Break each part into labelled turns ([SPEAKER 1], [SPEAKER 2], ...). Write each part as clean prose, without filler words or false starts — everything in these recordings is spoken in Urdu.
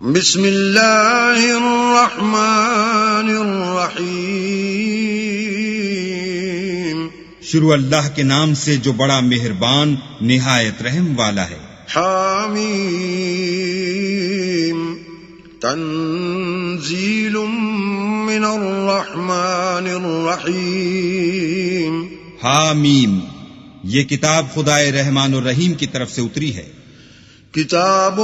[SPEAKER 1] بسم اللہ الرحمن الرحیم،
[SPEAKER 2] شروع اللہ کے نام سے جو بڑا مہربان نہایت رحم والا ہے۔
[SPEAKER 1] حامیم، تنزیل من الرحمن الرحیم۔
[SPEAKER 2] حامیم، یہ کتاب خدائے رحمان الرحیم کی طرف سے اتری ہے۔
[SPEAKER 1] کتاب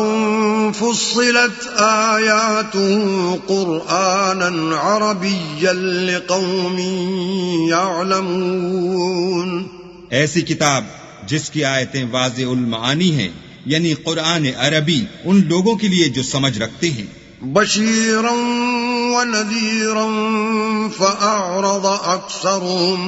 [SPEAKER 1] فصلت آیاته قرآنا عربیا لقوم یعلمون،
[SPEAKER 2] ایسی کتاب جس کی آیتیں واضح المعانی ہیں، یعنی قرآن عربی ان لوگوں کے لیے جو سمجھ رکھتے ہیں۔
[SPEAKER 1] بشیرا ونذیرا فأعرض اکثرهم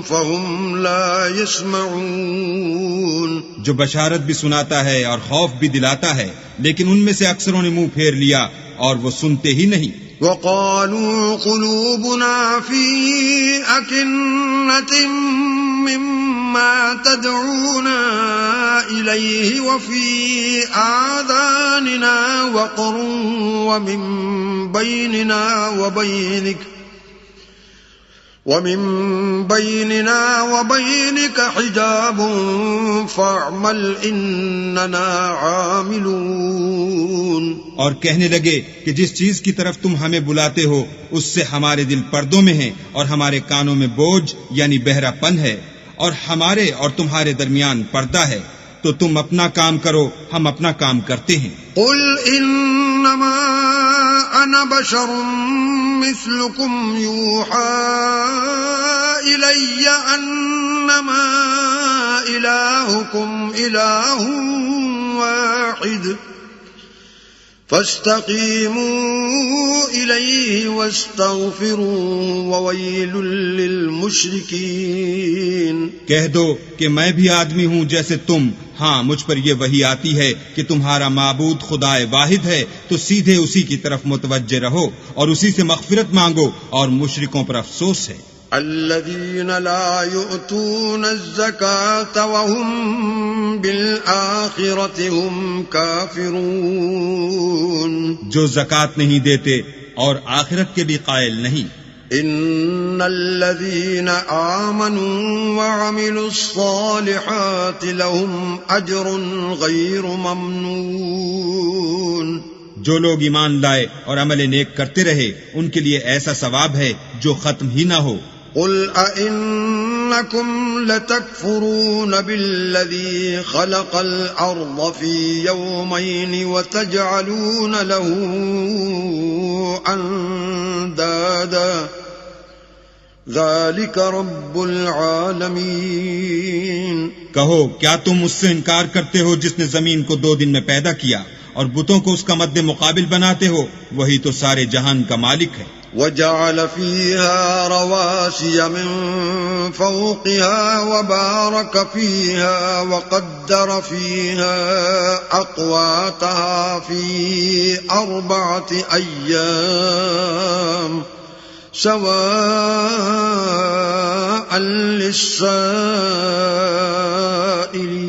[SPEAKER 1] فهم لا يسمعون،
[SPEAKER 2] جو بشارت بھی سناتا ہے اور خوف بھی دلاتا ہے، لیکن ان میں سے اکثروں نے منہ پھیر لیا اور وہ سنتے ہی نہیں۔
[SPEAKER 1] وقالوا قلوبنا في أكنة مما تدعونا إليه وفي آذاننا وقر ومن بيننا وبينك حجاب فاعمل إننا عاملون، اور
[SPEAKER 2] کہنے لگے کہ جس چیز کی طرف تم ہمیں بلاتے ہو اس سے ہمارے دل پردوں میں ہیں اور ہمارے کانوں میں بوجھ یعنی بہرا پن ہے، اور ہمارے اور تمہارے درمیان پردہ ہے، تو تم اپنا کام کرو، ہم اپنا کام کرتے ہیں۔
[SPEAKER 1] قل انما انا بشر مثلكم يوحى الي انما الهكم اله واحد فاستقیموا الیہ واستغفروا وویل للمشرکین۔
[SPEAKER 2] کہہ دو کہ میں بھی آدمی ہوں جیسے تم، ہاں مجھ پر یہ وحی آتی ہے کہ تمہارا معبود خدا واحد ہے، تو سیدھے اسی کی طرف متوجہ رہو اور اسی سے مغفرت مانگو، اور مشرکوں پر افسوس ہے۔
[SPEAKER 1] الذين لا يؤتون الزكاة وهم بالآخرة هم كافرون،
[SPEAKER 2] جو زکوٰۃ نہیں دیتے اور آخرت کے بھی قائل نہیں۔
[SPEAKER 1] ان الذين آمنوا وعملوا الصالحات لهم اجر غير ممنون،
[SPEAKER 2] جو لوگ ایمان لائے اور عمل نیک کرتے رہے ان کے لیے ایسا ثواب ہے جو ختم ہی نہ ہو۔
[SPEAKER 1] قل أئنكم لتكفرون بالذي خلق الأرض في يومين وتجعلون له أندادا ذلك رب العالمين۔
[SPEAKER 2] کہو کیا تم اس سے انکار کرتے ہو جس نے زمین کو 2 دن میں پیدا کیا اور بتوں کو اس کا مد مقابل بناتے ہو؟ وہی تو سارے جہان کا مالک ہے۔
[SPEAKER 1] وجعل فيها رواسي من فوقها وبارك فيها وقدر فيها أقواتها في 4 أيام سواء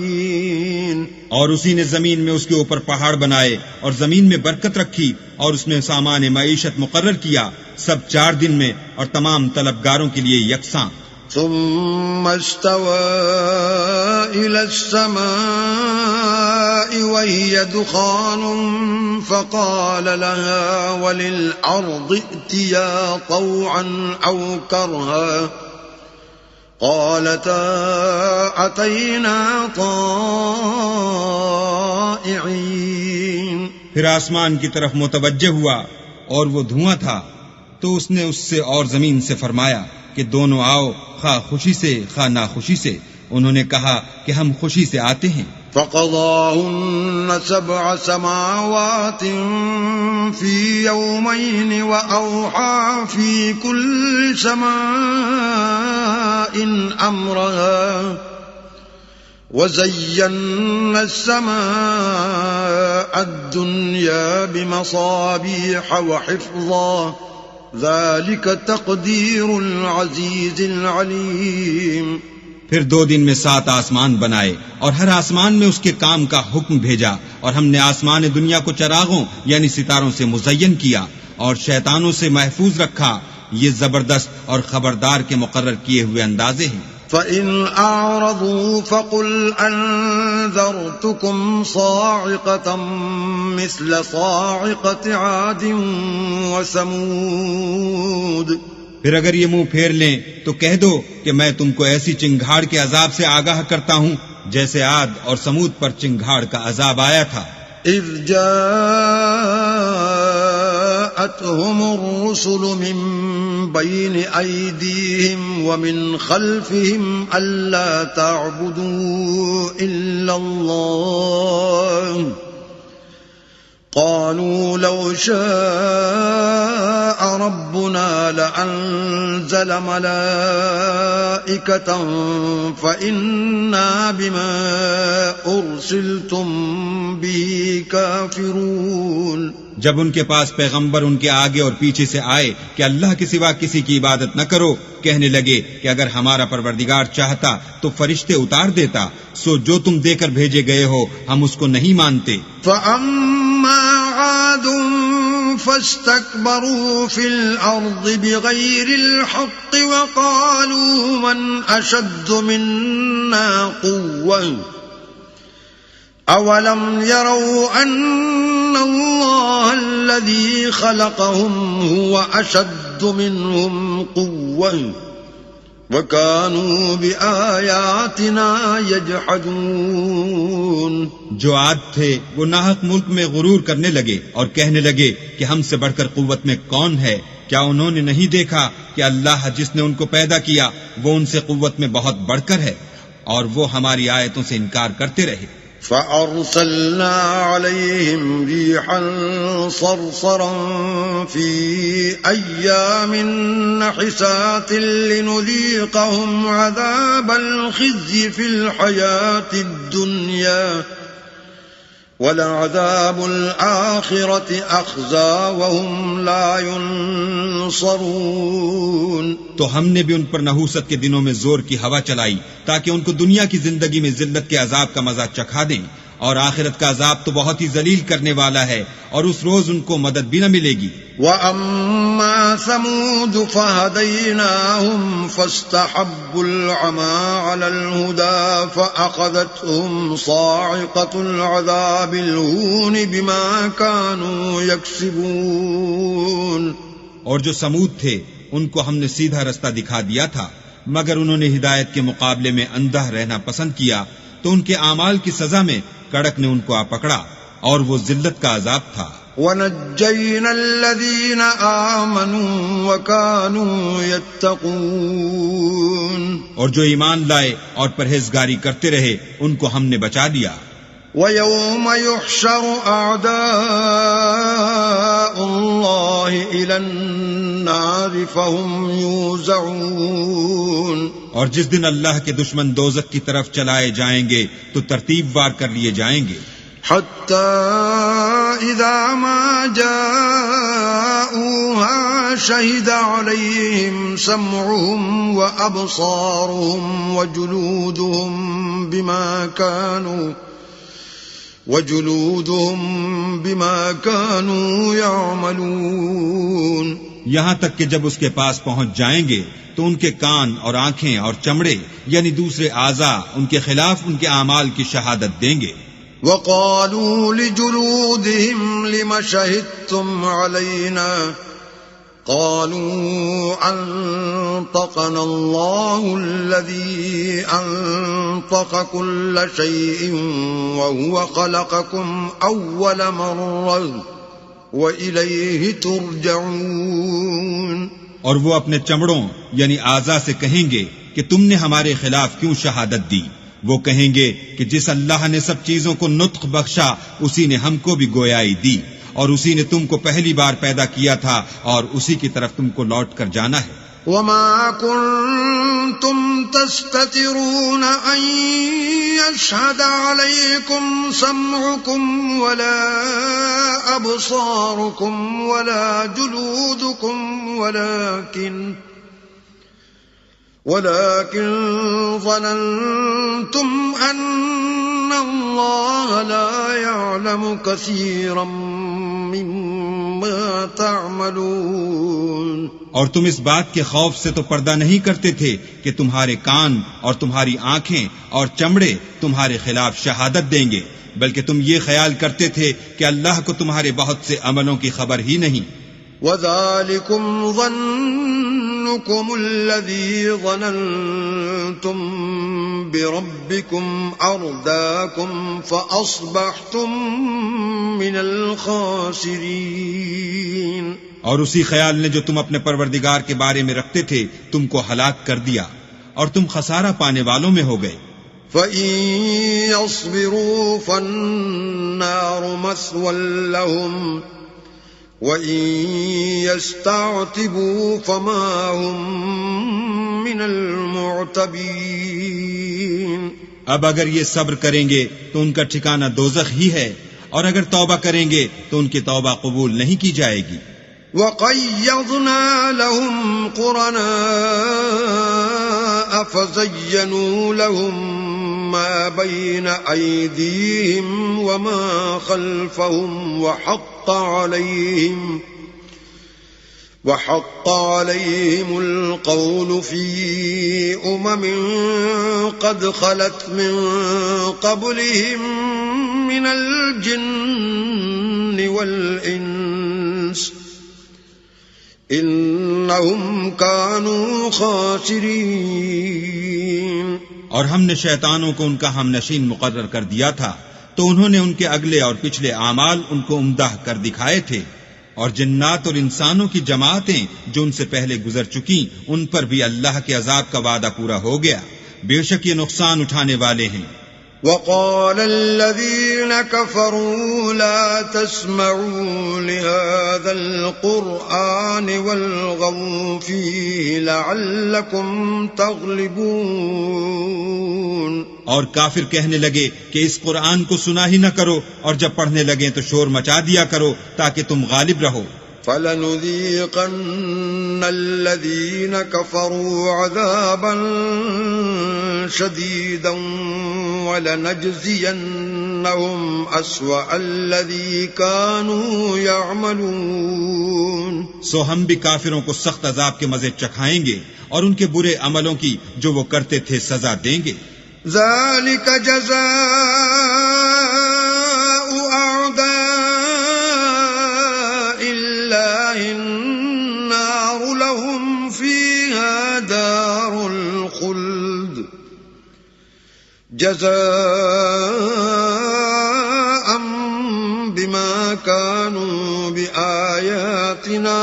[SPEAKER 1] للسائلين،
[SPEAKER 2] اور اسی نے زمین میں اس کے اوپر پہاڑ بنائے اور زمین میں برکت رکھی اور اس میں سامان معیشت مقرر کیا، سب 4 دن میں اور تمام طلبگاروں کے لیے یکساں۔
[SPEAKER 1] ثم استوى إلى السماء وهي دخان فقال لها وللأرض ائتيا طوعا أو كرها قالتا أتينا طائعين۔
[SPEAKER 2] پھر آسمان کی طرف متوجہ ہوا اور وہ دھواں تھا، تو اس نے اس سے اور زمین سے فرمایا کہ دونوں آؤ، خواہ خوشی سے خواہ ناخوشی سے۔ انہوں نے کہا کہ ہم خوشی سے آتے ہیں۔
[SPEAKER 1] فقضاهن 7 سماوات في يومين وأوحى في كل سماء أمرها وزينا السماء الدنيا بمصابيح وحفظا ذلك تقدير العزيز العليم۔
[SPEAKER 2] پھر 2 دن میں 7 آسمان بنائے اور ہر آسمان میں اس کے کام کا حکم بھیجا، اور ہم نے آسمان دنیا کو چراغوں یعنی ستاروں سے مزین کیا اور شیطانوں سے محفوظ رکھا۔ یہ زبردست اور خبردار کے مقرر کیے ہوئے اندازے ہیں۔
[SPEAKER 1] فَإِنْ أَعْرَضُوا فَقُلْ أَنذَرْتُكُمْ صَاعِقَةً مِثْلَ صَاعِقَةِ عَادٍ وَثَمُودَ۔
[SPEAKER 2] پھر اگر یہ منہ پھیر لیں تو کہہ دو کہ میں تم کو ایسی چنگھاڑ کے عذاب سے آگاہ کرتا ہوں جیسے عاد اور سمود پر چنگھاڑ کا عذاب آیا تھا۔
[SPEAKER 1] اذ جاءتهم الرسل من بين أيديهم ومن خلفهم ألا تعبدوا إلا الله قالوا لو شاء ربنا لأنزل ملائكة فإنا بما أرسلتم به كافرون۔
[SPEAKER 2] جب ان کے پاس پیغمبر ان کے آگے اور پیچھے سے آئے کہ اللہ کے سوا کسی کی عبادت نہ کرو، کہنے لگے کہ اگر ہمارا پروردگار چاہتا تو فرشتے اتار دیتا، سو جو تم دے کر بھیجے گئے ہو ہم اس کو نہیں مانتے۔
[SPEAKER 1] فَأَمَّا عَادٌ فَاسْتَكْبَرُوا فِي الْأَرْضِ بِغَيْرِ الْحَقِّ وَقَالُوا مَنْ أَشَدُّ مِنَّا قُوَّةً أَوَلَمْ يَرَوْا أَنَّ اللَّهَ الَّذِي خَلَقَهُمْ هُوَ أَشَدُّ مِنْهُمْ قُوَّةً وَكَانُوا بِآيَاتِنَا يَجْحَدُونَ۔
[SPEAKER 2] جو عاد تھے وہ ناحق ملک میں غرور کرنے لگے اور کہنے لگے کہ ہم سے بڑھ کر قوت میں کون ہے؟ کیا انہوں نے نہیں دیکھا کہ اللہ جس نے ان کو پیدا کیا وہ ان سے قوت میں بہت بڑھ کر ہے، اور وہ ہماری آیتوں سے انکار کرتے رہے۔
[SPEAKER 1] فَأَرْسَلْنَا عَلَيْهِمْ رِيحًا صَرْصَرًا فِي أَيَّامٍ نَحِسَاتٍ لِنُذِيقَهُمْ عَذَابَ الْخِزْيِ فِي الْحَيَاةِ الدُّنْيَا وَلَعَذَابُ الْآخِرَةِ أَخْزَىٰ وَهُمْ لَا يُنصَرُونَ۔
[SPEAKER 2] تو ہم نے بھی ان پر نحوست کے دنوں میں زور کی ہوا چلائی تاکہ ان کو دنیا کی زندگی میں ذلت کے عذاب کا مزہ چکھا دیں، اور آخرت کا عذاب تو بہت ہی ذلیل کرنے والا ہے، اور اس روز ان کو مدد بھی نہ ملے گی۔
[SPEAKER 1] وَأَمَّا ثَمُودُ فَهَدَيْنَاهُمْ فَاسْتَحَبُّوا الْعَمَىٰ عَلَى الْهُدَىٰ فَأَخَذَتْهُمْ صَاعِقَةُ الْعَذَابِ الْهُونِ بِمَا كَانُوا يَكْسِبُونَ۔
[SPEAKER 2] اور جو سمود تھے ان کو ہم نے سیدھا رستہ دکھا دیا تھا، مگر انہوں نے ہدایت کے مقابلے میں اندھا رہنا پسند کیا، تو ان کے اعمال کی سزا میں کڑک نے ان کو آ پکڑا، اور وہ ذلت کا عذاب تھا۔
[SPEAKER 1] وَنَجَّيْنَا الَّذِينَ آمَنُوا وَكَانُوا يَتَّقُونَ۔
[SPEAKER 2] اور جو ایمان لائے اور پرہیزگاری کرتے رہے ان کو ہم نے بچا لیا۔
[SPEAKER 1] وَيَوْمَ يُحْشَرُ أَعْدَاءُ اللَّهِ إِلَى النَّارِ فَهُمْ يُوزَعُونَ۔
[SPEAKER 2] اور جس دن اللہ کے دشمن دوزخ کی طرف چلائے جائیں گے تو ترتیب وار کر لیے جائیں گے۔
[SPEAKER 1] حَتَّى إِذَا مَا جَاءُوهَا شَهِدَ عَلَيْهِمْ سَمْعُهُمْ وَأَبْصَارُهُمْ وَجُلُودُهُمْ بِمَا كَانُوا يَعْمَلُونَ۔
[SPEAKER 2] یہاں تک کہ جب اس کے پاس پہنچ جائیں گے تو ان کے کان اور آنکھیں اور چمڑے یعنی دوسرے اعضاء ان کے خلاف ان کے اعمال کی شہادت دیں گے۔
[SPEAKER 1] وَقَالُوا لِجُلُودِهِمْ لِمَ شَهِدتُّمْ عَلَيْنَا قَالُوا أَنطَقَنَا اللَّهُ الَّذِي أَنطَقَ كُلَّ شَيْءٍ وَهُوَ خَلَقَكُمْ أَوَّلَ مَرَّةٍ وَإِلَيْهِ تُرْجَعُونَ۔
[SPEAKER 2] اور وہ اپنے چمڑوں یعنی اعضاء سے کہیں گے کہ تم نے ہمارے خلاف کیوں شہادت دی؟ وہ کہیں گے کہ جس اللہ نے سب چیزوں کو نطق بخشا اسی نے ہم کو بھی گویائی دی، اور اسی نے تم کو پہلی بار پیدا کیا تھا، اور اسی کی طرف تم کو لوٹ کر جانا ہے۔
[SPEAKER 1] وَمَا كُنتُمْ تَسْتَتِرُونَ أَن يَشْهَدَ عَلَيْكُمْ سَمْعُكُمْ وَلَا أَبْصَارُكُمْ وَلَا جُلُودُكُمْ ولكن ظننتم أن الله لا يعلم كثيرا مما تعملون.
[SPEAKER 2] اور تم اس بات کے خوف سے تو پردہ نہیں کرتے تھے کہ تمہارے کان اور تمہاری آنکھیں اور چمڑے تمہارے خلاف شہادت دیں گے، بلکہ تم یہ خیال کرتے تھے کہ اللہ کو تمہارے بہت سے عملوں کی خبر ہی نہیں.
[SPEAKER 1] وَذَلِكُمْ ظَنُّكُمُ الَّذِي ظَنَنْتُمْ بِرَبِّكُمْ أَرْدَاكُمْ فَأَصْبَحْتُمْ مِنَ الْخَاسِرِينَ.
[SPEAKER 2] اور اسی خیال نے جو تم اپنے پروردگار کے بارے میں رکھتے تھے تم کو ہلاک کر دیا اور تم خسارہ پانے والوں میں ہو گئے.
[SPEAKER 1] فَإِن يَصْبِرُوا فَالنَّارُ مَثْوًى لَهُمْ وَإِن يَسْتَعْتِبُوا فَمَا هُمْ مِنَ الْمُعْتَبِينَ.
[SPEAKER 2] اب اگر یہ صبر کریں گے تو ان کا ٹھکانہ دوزخ ہی ہے، اور اگر توبہ کریں گے تو ان کی توبہ قبول نہیں کی جائے گی.
[SPEAKER 1] وَقَيَّضْنَا لَهُمْ قُرَنَاءَ فَزَيَّنُوا لَهُم مَّا بَيْنَ أَيْدِيهِمْ وَمَا خَلْفَهُمْ وَحَقَّ عَلَيْهِمُ الْقَوْلُ فِي أُمَمٍ قَدْ خَلَتْ مِن قَبْلِهِم مِّنَ الْجِنِّ وَالْإِنسِ إِنَّهُمْ كَانُوا خَاسِرِينَ.
[SPEAKER 2] اور ہم نے شیطانوں کو ان کا ہم نشین مقرر کر دیا تھا تو انہوں نے ان کے اگلے اور پچھلے اعمال ان کو عمدہ کر دکھائے تھے، اور جنات اور انسانوں کی جماعتیں جو ان سے پہلے گزر چکی ان پر بھی اللہ کے عذاب کا وعدہ پورا ہو گیا. بے شک یہ نقصان اٹھانے والے ہیں.
[SPEAKER 1] وَقَالَ الَّذِينَ كَفَرُوا لَا تَسْمَعُوا لِهَذَا الْقُرْآنِ وَالْغَوْا فِيهِ لَعَلَّكُمْ تَغْلِبُونَ.
[SPEAKER 2] اور کافر کہنے لگے کہ اس قرآن کو سنا ہی نہ کرو، اور جب پڑھنے لگیں تو شور مچا دیا کرو تاکہ تم غالب رہو.
[SPEAKER 1] فَلَنُذِيقَنَّ الَّذِينَ كَفَرُوا عَذَابًا شَدِيدًا وَلَنَجْزِيَنَّهُمْ أَسْوَأَ الَّذِي كَانُوا يَعْمَلُونَ.
[SPEAKER 2] سو ہم بھی کافروں کو سخت عذاب کے مزے چکھائیں گے اور ان کے برے عملوں کی جو وہ کرتے تھے سزا دیں گے.
[SPEAKER 1] ذَلِكَ جَزَاءُ أَعْدَاءِ اللَّهِ النَّارُ لَهُمْ فِيهَا دَارُ الْخُلْدِ جَزَاءً بِمَا كَانُوا بِآيَاتِنَا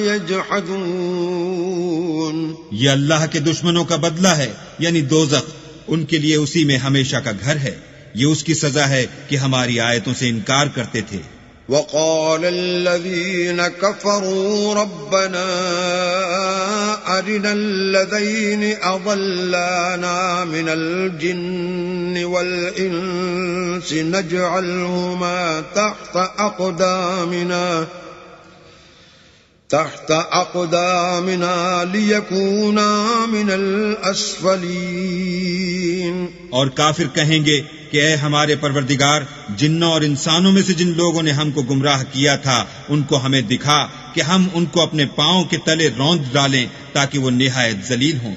[SPEAKER 1] يَجْحَدُونَ.
[SPEAKER 2] یہ اللہ کے دشمنوں کا بدلہ ہے، یعنی دوزخ. ان کے لیے اسی میں ہمیشہ کا گھر ہے. یہ اس کی سزا ہے کہ ہماری آیتوں سے انکار کرتے تھے.
[SPEAKER 1] وَقَالَ الَّذِينَ كَفَرُوا رَبَّنَا أَرِنَا الَّذَيْنِ أَضَلَّانَا مِنَ الْجِنِّ وَالْإِنسِ نَجْعَلْهُمَا تحت أقدامنا ليكونا من الأسفلين.
[SPEAKER 2] اور کافر کہیں گے کہ اے ہمارے پروردگار، جنوں اور انسانوں میں سے جن لوگوں نے ہم کو گمراہ کیا تھا ان کو ہمیں دکھا کہ ہم ان کو اپنے پاؤں کے تلے روند ڈالیں تاکہ وہ نہایت ذلیل ہوں.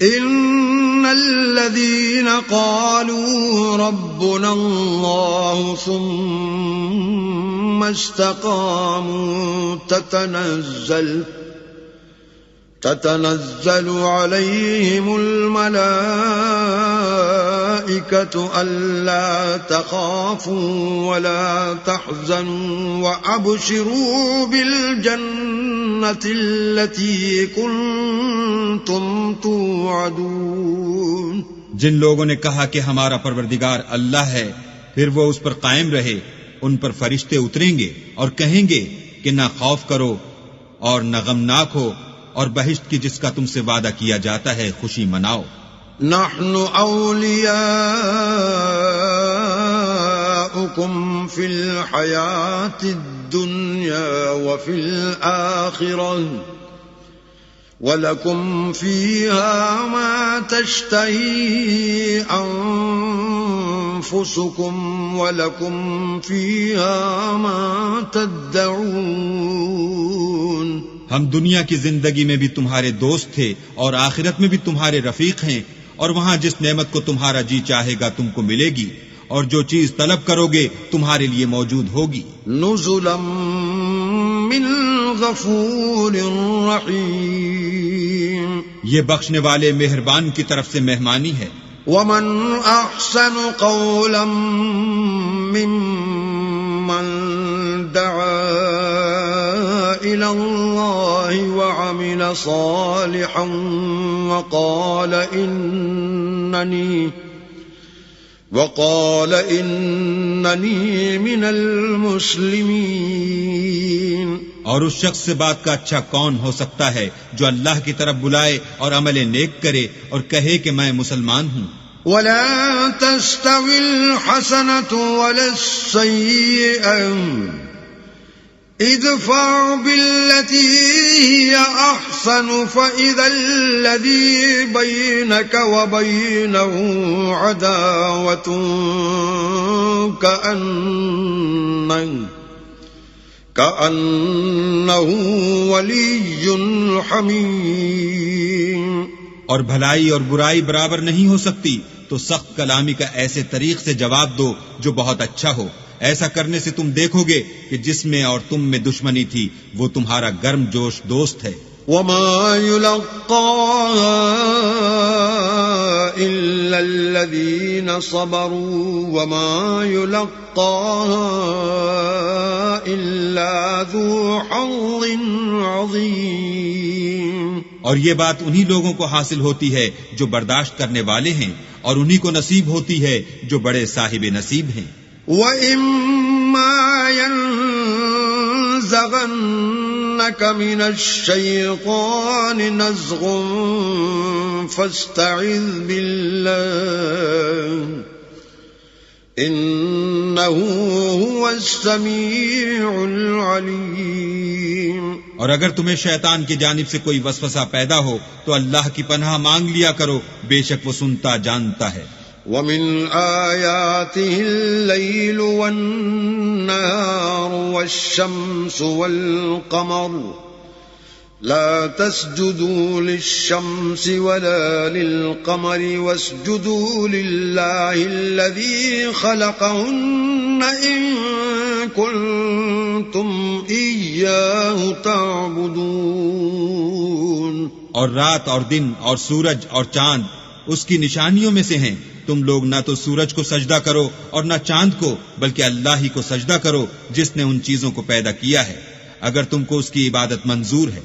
[SPEAKER 1] ان الذين قالوا ربنا الله ثم استقاموا تتنزل عليهم الملائكة ألا تخافوا ولا تحزنوا وأبشروا بالجنة التي كنتم توعدون.
[SPEAKER 2] جن لوگوں نے کہا کہ ہمارا پروردگار اللہ ہے، پھر وہ اس پر قائم رہے، ان پر فرشتے اتریں گے اور کہیں گے کہ نہ خوف کرو اور نہ غمناک ہو، اور بہشت کی جس کا تم سے وعدہ کیا جاتا ہے خوشی مناؤ.
[SPEAKER 1] نحن اولیاؤکم فی الحیات الدنیا وفی الآخرہ وَلَكُمْ فِيهَا مَا تَشْتَهِي أَنفُسُكُمْ وَلَكُمْ فِيهَا مَا تَدَّعُونَ
[SPEAKER 2] ہم دنیا کی زندگی میں بھی تمہارے دوست تھے اور آخرت میں بھی تمہارے رفیق ہیں، اور وہاں جس نعمت کو تمہارا جی چاہے گا تم کو ملے گی، اور جو چیز طلب کرو گے تمہارے لیے موجود ہوگی۔
[SPEAKER 1] نزلا من غفور رحیم،
[SPEAKER 2] یہ بخشنے والے مہربان کی طرف سے مہمانی ہے۔
[SPEAKER 1] ومن احسن قولا ممن دعا الى اللہ وعمل صالحا وقال اننی من المسلمین۔
[SPEAKER 2] اور اس شخص سے بات کا اچھا کون ہو سکتا ہے جو اللہ کی طرف بلائے اور عمل نیک کرے اور کہے کہ میں مسلمان ہوں۔
[SPEAKER 1] ولا تستوی الحسنة ولا السیئة ادفع بالتي هي احسن فاذا الذي بينك وبينه عداوة كأنه ولي حميم۔
[SPEAKER 2] اور بھلائی اور برائی برابر نہیں ہو سکتی، تو سخت کلامی کا ایسے طریق سے جواب دو جو بہت اچھا ہو۔ ایسا کرنے سے تم دیکھو گے کہ جس میں اور تم میں دشمنی تھی وہ تمہارا گرم جوش دوست ہے۔
[SPEAKER 1] وما يلقاها إلا الذين صبروا وما يلقاها إلا ذو حظ عظيم۔
[SPEAKER 2] اور یہ بات انہی لوگوں کو حاصل ہوتی ہے جو برداشت کرنے والے ہیں، اور انہی کو نصیب ہوتی ہے جو بڑے صاحب نصیب ہیں۔
[SPEAKER 1] وَإِمَّا يَنزَغَنَّكَ مِنَ الشَّيْطَانِ نَزْغٌ فَاسْتَعِذْ بِاللَّهِ إِنَّهُ هُوَ السَّمِيعُ الْعَلِيمُ۔
[SPEAKER 2] اور اگر تمہیں شیطان کی جانب سے کوئی وسوسہ پیدا ہو تو اللہ کی پناہ مانگ لیا کرو، بے شک وہ سنتا جانتا ہے۔
[SPEAKER 1] وَمِنْ آيَاتِهِ اللَّيْلُ وَالنَّهَارُ وَالشَّمْسُ وَالْقَمَرُ لَا تَسْجُدُوا لِلشَّمْسِ وَلَا لِلْقَمَرِ وَاسْجُدُوا لِلَّهِ الَّذِي خَلَقَهُنَّ إِن كُنتُمْ إِيَّاهُ تَعْبُدُونَ۔
[SPEAKER 2] اور رات اور دن اور سورج اور چاند اس کی نشانیوں میں سے ہیں، تم لوگ نہ تو سورج کو سجدہ کرو اور نہ چاند کو، بلکہ اللہ ہی کو سجدہ کرو جس نے ان چیزوں کو پیدا کیا ہے، اگر تم کو اس کی عبادت منظور ہے۔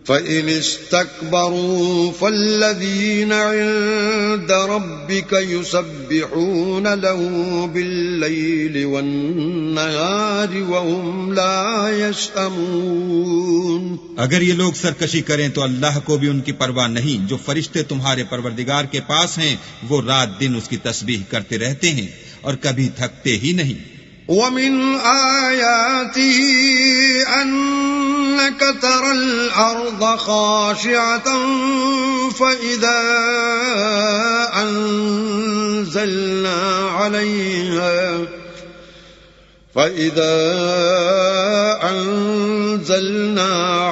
[SPEAKER 1] فَإِنِ اسْتَكْبَرُوا فَالَّذِينَ عِندَ رَبِّكَ يُسَبِّحُونَ لَهُ بِاللَّيْلِ وَالنَّهَارِ وَهُمْ لَا يَسْأَمُونَ۔
[SPEAKER 2] اگر یہ لوگ سرکشی کریں تو اللہ کو بھی ان کی پرواہ نہیں، جو فرشتے تمہارے پروردگار کے پاس ہیں وہ رات دن اس کی تسبیح کرتے رہتے ہیں اور کبھی تھکتے ہی نہیں۔
[SPEAKER 1] وَمِنْ آيَاتِهِ أَنَّكَ تَرَى الْأَرْضَ خَاشِعَةً فَإِذَا أَنزَلْنَا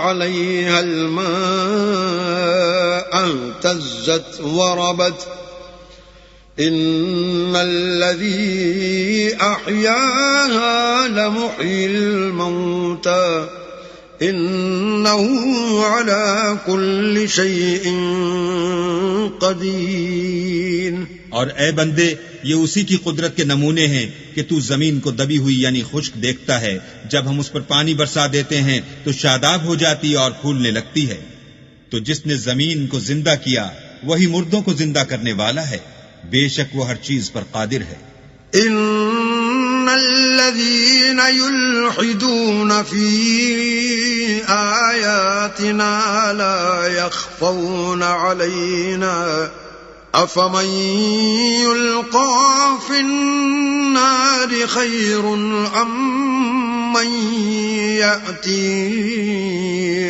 [SPEAKER 1] عَلَيْهَا الْمَاءَ اهْتَزَّتْ وَرَبَتْ إِنَّ الَّذِي أَحْيَاهَا لَمُحْيِي الْمَوْتَى إِنَّهُ عَلَى كُلِّ شَيْءٍ قَدِيرٌ۔
[SPEAKER 2] اور اے بندے، یہ اسی کی قدرت کے نمونے ہیں کہ تو زمین کو دبی ہوئی یعنی خشک دیکھتا ہے، جب ہم اس پر پانی برسا دیتے ہیں تو شاداب ہو جاتی اور پھولنے لگتی ہے۔ تو جس نے زمین کو زندہ کیا وہی مردوں کو زندہ کرنے والا ہے، بے شک وہ ہر چیز پر قادر ہے۔
[SPEAKER 1] ان الذين يلحدون في آياتنا لا يخفون علينا افمن يلقى في النار خير ام من يأتي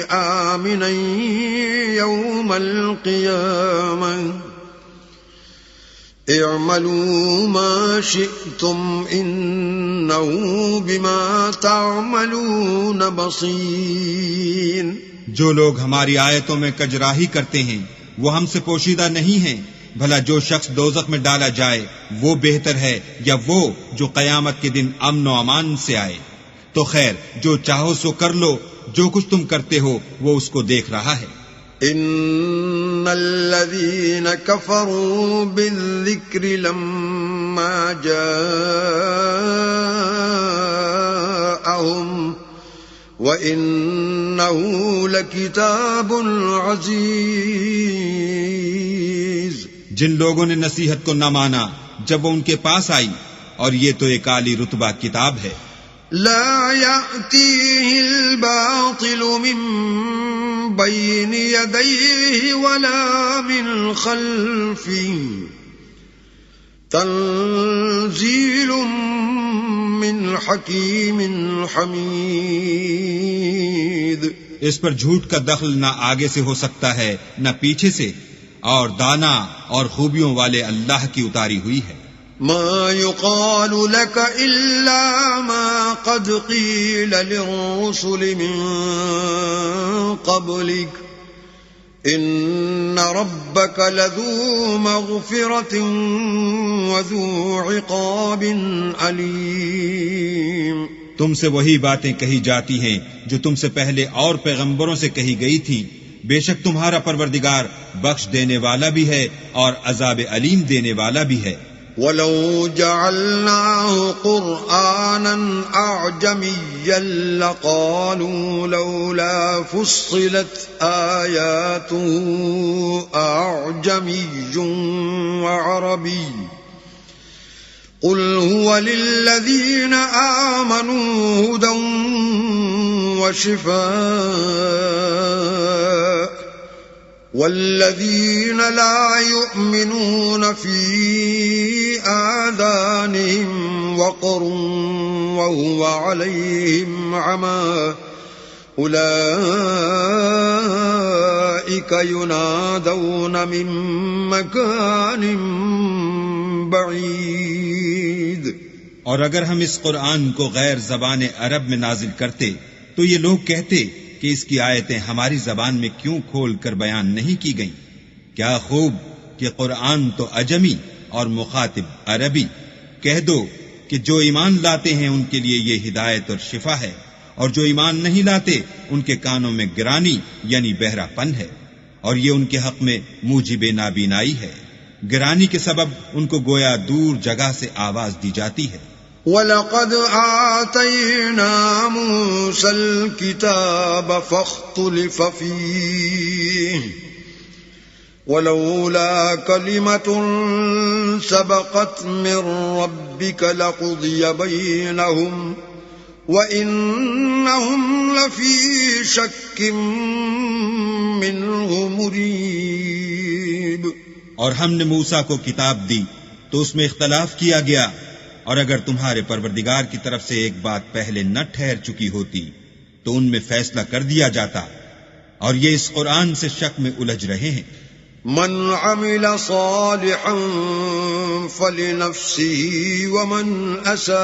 [SPEAKER 1] آمنا يوم القيامة اعملوا ما شئتم إنه بما تعملون بصير.
[SPEAKER 2] جو لوگ ہماری آیتوں میں کجراہی کرتے ہیں وہ ہم سے پوشیدہ نہیں ہیں. بھلا جو شخص دوزخ میں ڈالا جائے وہ بہتر ہے یا وہ جو قیامت کے دن امن و امان سے آئے؟ تو خیر جو چاہو سو کر لو، جو کچھ تم کرتے ہو وہ اس کو دیکھ رہا ہے.
[SPEAKER 1] ان الذين كفروا بالذكر لما جاءهم وانه لكتاب عزيز.
[SPEAKER 2] جن لوگوں نے نصیحت کو نہ مانا جب وہ ان کے پاس آئی، اور یہ تو ایک عالی رتبہ کتاب ہے.
[SPEAKER 1] لا يأتيه الباطل من بين يديه ولا من خلفه تنزيل من حكيم حميد.
[SPEAKER 2] اس پر جھوٹ کا دخل نہ آگے سے ہو سکتا ہے نہ پیچھے سے، اور دانا اور خوبیوں والے اللہ کی اتاری ہوئی ہے.
[SPEAKER 1] ما يقال لك إلا ما قد قيل للرسل من قبلك إن ربك لذو مغفرة وذو عقاب أليم.
[SPEAKER 2] تم سے وہی باتیں کہی جاتی ہیں جو تم سے پہلے اور پیغمبروں سے کہی گئی تھی. بے شک تمہارا پروردگار بخش دینے والا بھی ہے اور عذاب علیم دینے والا بھی ہے.
[SPEAKER 1] وَلَوْ جَعَلْنَاهُ قُرْآنًا أَعْجَمِيًّا لَقَالُوا لَوْلَا فُصِّلَتْ آيَاتُهُ أَعْجَمِيٌّ وَعَرَبِيٌّ قُلْ هُوَ لِلَّذِينَ آمَنُوا هُدًى وَشِفَاءٌ والذين لا يؤمنون في آذانهم وقر وهو عليهم عمى أولئك ينادون من مكان بعيد.
[SPEAKER 2] اور اگر ہم اس قرآن کو غیر زبان عرب میں نازل کرتے تو یہ لوگ کہتے کہ اس کی آیتیں ہماری زبان میں کیوں کھول کر بیان نہیں کی گئیں؟ کیا خوب کہ قرآن تو عجمی اور مخاطب عربی. کہہ دو کہ جو ایمان لاتے ہیں ان کے لیے یہ ہدایت اور شفا ہے، اور جو ایمان نہیں لاتے ان کے کانوں میں گرانی یعنی بہرا پن ہے، اور یہ ان کے حق میں موجب نابینائی ہے. گرانی کے سبب ان کو گویا دور جگہ سے آواز دی جاتی ہے.
[SPEAKER 1] وَلَقَدْ آتَيْنَا مُوسَى الْكِتَابَ فَاخْتُلِفَ فِيهِ وَلَوْلَا كَلِمَةٌ سَبَقَتْ مِنْ رَبِّكَ لَقُضِيَ بَيْنَهُمْ وَإِنَّهُمْ لَفِي شَكٍّ مِّنْهُ مُرِيبٍ.
[SPEAKER 2] اور ہم نے موسیٰ کو کتاب دی تو اس میں اختلاف کیا گیا، اور اگر تمہارے پروردگار کی طرف سے ایک بات پہلے نہ ٹھہر چکی ہوتی تو ان میں فیصلہ کر دیا جاتا، اور یہ اس قرآن سے شک میں الجھ رہے ہیں.
[SPEAKER 1] من عمل صالحا فلنفسه ومن اساء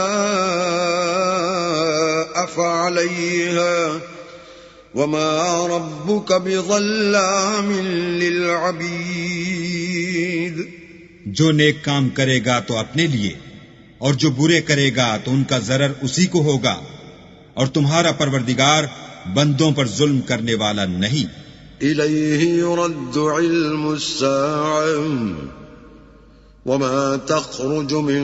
[SPEAKER 1] فعليها وما ربك بظلام للعبيد.
[SPEAKER 2] جو نیک کام کرے گا تو اپنے لیے، اور جو برے کرے گا تو ان کا ضرر اسی کو ہوگا، اور تمہارا پروردگار بندوں پر ظلم کرنے والا نہیں.
[SPEAKER 1] إليه يرد علم الساعة وما تخرج من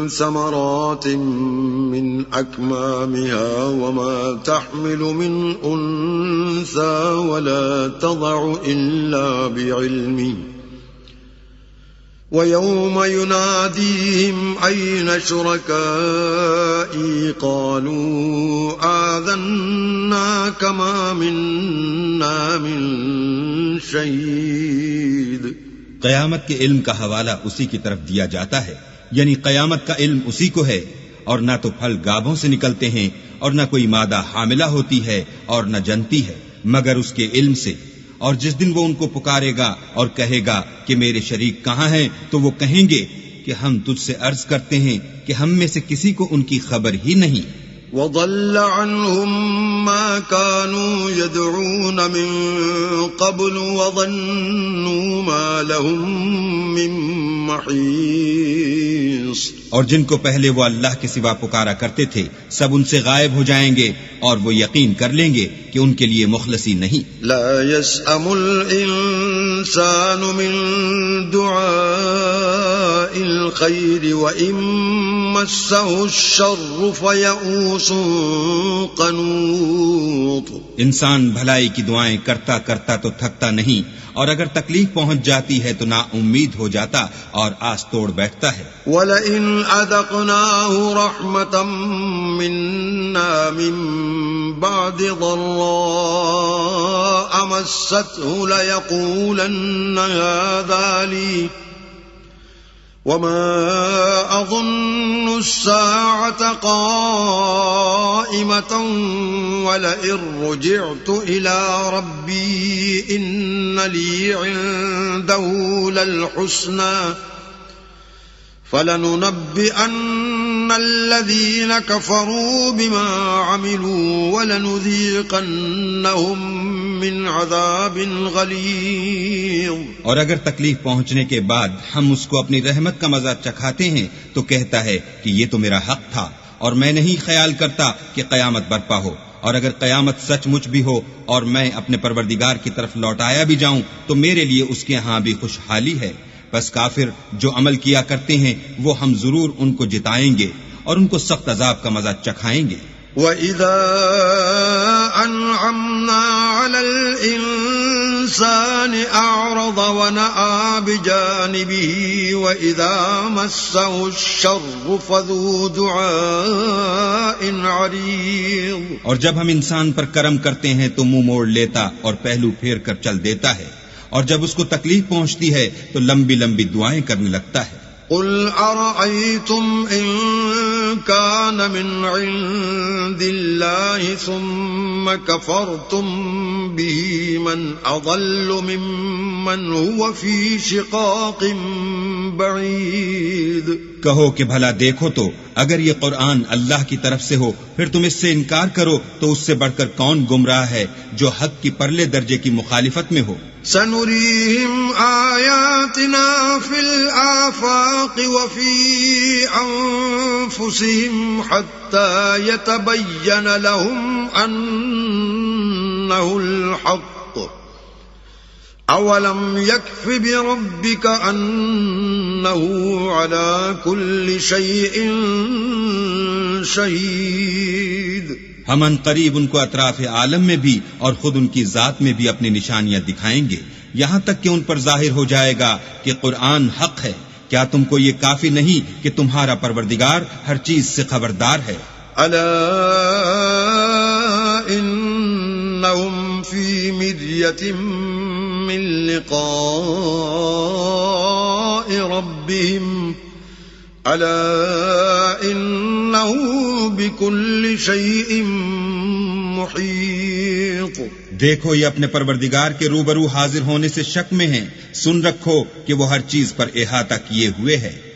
[SPEAKER 1] ثمرات من أكمامها وما تحمل من أنثى ولا تضع إلا بعلمه ويوم يناديهم أين شركائي قالوا آذناك ما منا من شهيد.
[SPEAKER 2] قیامت کے علم کا حوالہ اسی کی طرف دیا جاتا ہے، یعنی قیامت کا علم اسی کو ہے، اور نہ تو پھل گابھوں سے نکلتے ہیں اور نہ کوئی مادہ حاملہ ہوتی ہے اور نہ جنتی ہے مگر اس کے علم سے، اور جس دن وہ ان کو پکارے گا اور کہے گا کہ میرے شریک کہاں ہیں، تو وہ کہیں گے کہ ہم تجھ سے عرض کرتے ہیں کہ ہم میں سے کسی کو ان کی خبر ہی نہیں۔
[SPEAKER 1] وضل عنهم ما كانوا يدعون من قبل وظنوا ما لهم من محيص،
[SPEAKER 2] اور جن کو پہلے وہ اللہ کے سوا پکارا کرتے تھے سب ان سے غائب ہو جائیں گے اور وہ یقین کر لیں گے کہ ان کے لیے مخلصی نہیں۔
[SPEAKER 1] لا يسأم الإنسان من دعاء الخير وإن مسه الشر فيئوس قنوط۔
[SPEAKER 2] انسان بھلائی کی دعائیں کرتا کرتا تو تھکتا نہیں، اور اگر تکلیف پہنچ جاتی ہے تو نا امید ہو جاتا اور آس توڑ بیٹھتا ہے۔
[SPEAKER 1] وَلَئِنْ أَذَقْنَاهُ رَحْمَةً مِنَّا مِن بَعْدِ ضَرَّاءَ مَسَّتْهُ لَيَقُولَنَّ هَذَا لِي وَمَا أَظُنُّ السَّاعَةَ قَائِمَةً وَلَئِن رُّجِعْتُ إِلَى رَبِّي إِنَّ لِي عِندَهُ لَلْحُسْنَى فَلَنُنَبِّئَنَّ الَّذِينَ كَفَرُوا بِمَا عَمِلُوا وَلَنُذِيقَنَّهُم مِّنْ عَذَابٍ غَلِيظٍ۔
[SPEAKER 2] اور اگر تکلیف پہنچنے کے بعد ہم اس کو اپنی رحمت کا مزہ چکھاتے ہیں تو کہتا ہے کہ یہ تو میرا حق تھا، اور میں نہیں خیال کرتا کہ قیامت برپا ہو، اور اگر قیامت سچ مچ بھی ہو اور میں اپنے پروردگار کی طرف لوٹایا بھی جاؤں تو میرے لیے اس کے ہاں بھی خوشحالی ہے۔ بس کافر جو عمل کیا کرتے ہیں وہ ہم ضرور ان کو جتائیں گے اور ان کو سخت عذاب کا مزہ چکھائیں گے۔
[SPEAKER 1] وَإِذَا أَنْعَمْنَا عَلَى الْإِنسَانِ أَعْرَضَ وَنَأَىٰ بِجَانِبِهِ وَإِذَا مَسَّهُ الشَّرُّ فَذُو دُعَاءٍ عَرِيضٍ۔
[SPEAKER 2] اور جب ہم انسان پر کرم کرتے ہیں تو منہ موڑ لیتا اور پہلو پھیر کر چل دیتا ہے، اور جب اس کو تکلیف پہنچتی ہے تو لمبی لمبی دعائیں کرنے لگتا ہے۔
[SPEAKER 1] قل أرأيتم إن كان من عند الله ثم كفرتم به من أضل ممن هو في شقاق بعيد۔
[SPEAKER 2] کہو کہ بھلا دیکھو تو اگر یہ قرآن اللہ کی طرف سے ہو پھر تم اس سے انکار کرو تو اس سے بڑھ کر کون گمراہ ہے جو حق کی پرلے درجے کی مخالفت میں ہو۔
[SPEAKER 1] سنريهم آياتنا في الآفاق وفي أنفسهم حتى يتبين لهم أنه الحق أولم يكف بربك أنه على كل شيء شهيد۔
[SPEAKER 2] ہم ان قریب ان کو اطراف عالم میں بھی اور خود ان کی ذات میں بھی اپنی نشانیاں دکھائیں گے، یہاں تک کہ ان پر ظاہر ہو جائے گا کہ قرآن حق ہے۔ کیا تم کو یہ کافی نہیں کہ تمہارا پروردگار ہر چیز سے خبردار ہے؟
[SPEAKER 1] الا انہم فی مریۃ من لقاء ربہم الا انہ بکل شیء محیط۔
[SPEAKER 2] دیکھو یہ اپنے پروردگار کے روبرو حاضر ہونے سے شک میں ہیں، سن رکھو کہ وہ ہر چیز پر احاطہ کیے ہوئے ہے۔